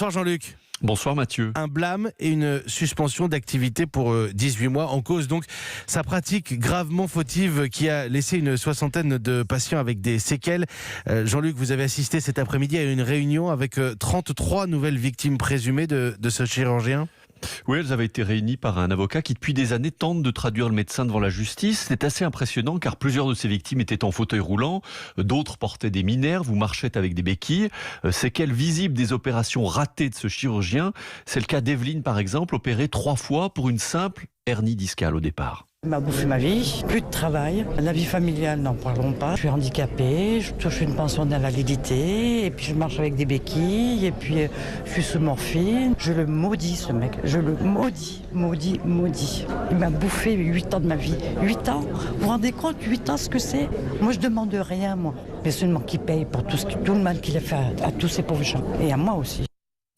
Bonsoir Jean-Luc. Bonsoir Mathieu. Un blâme et une suspension d'activité pour 18 mois. En cause donc sa pratique gravement fautive qui a laissé une soixantaine de patients avec des séquelles. Jean-Luc, vous avez assisté cet après-midi à une réunion avec 33 nouvelles victimes présumées de ce chirurgien. Oui, elles avaient été réunies par un avocat qui depuis des années tente de traduire le médecin devant la justice. C'est assez impressionnant car plusieurs de ces victimes étaient en fauteuil roulant, d'autres portaient des minerves ou marchaient avec des béquilles. Séquelles visibles des opérations ratées de ce chirurgien. C'est le cas d'Evelyne par exemple, opérée 3 fois pour une simple hernie discale au départ. Il m'a bouffé ma vie, plus de travail, la vie familiale, n'en parlons pas. Je suis handicapée, je touche une pension d'invalidité, et puis je marche avec des béquilles, et puis je suis sous morphine. Je le maudis ce mec, je le maudis. Il m'a bouffé 8 ans de ma vie. 8 ans, vous vous rendez compte, 8 ans ce que c'est? Moi je demande rien moi, mais seulement qu'il paye pour tout le mal qu'il a fait à tous ces pauvres gens, et à moi aussi.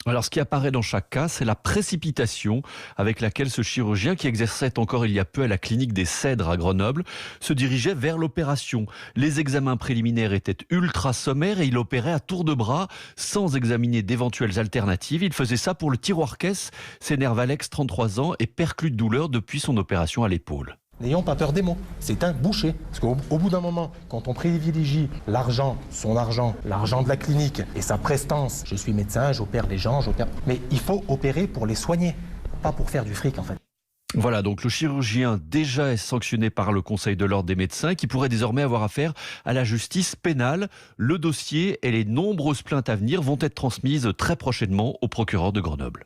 Alors ce qui apparaît dans chaque cas, c'est la précipitation avec laquelle ce chirurgien, qui exerçait encore il y a peu à la clinique des Cèdres à Grenoble, se dirigeait vers l'opération. Les examens préliminaires étaient ultra sommaires et il opérait à tour de bras sans examiner d'éventuelles alternatives. Il faisait ça pour le tiroir-caisse, s'énerve Alex, 33 ans, et perclus de douleur depuis son opération à l'épaule. N'ayons pas peur des mots, c'est un boucher. Parce qu'au bout d'un moment, quand on privilégie l'argent, son argent, l'argent de la clinique et sa prestance, je suis médecin, j'opère les gens, mais il faut opérer pour les soigner, pas pour faire du fric en fait. Voilà, donc le chirurgien déjà est sanctionné par le Conseil de l'Ordre des médecins qui pourrait désormais avoir affaire à la justice pénale. Le dossier et les nombreuses plaintes à venir vont être transmises très prochainement au procureur de Grenoble.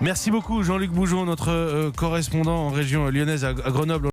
Merci beaucoup Jean-Luc Boujon, notre correspondant en région lyonnaise à Grenoble.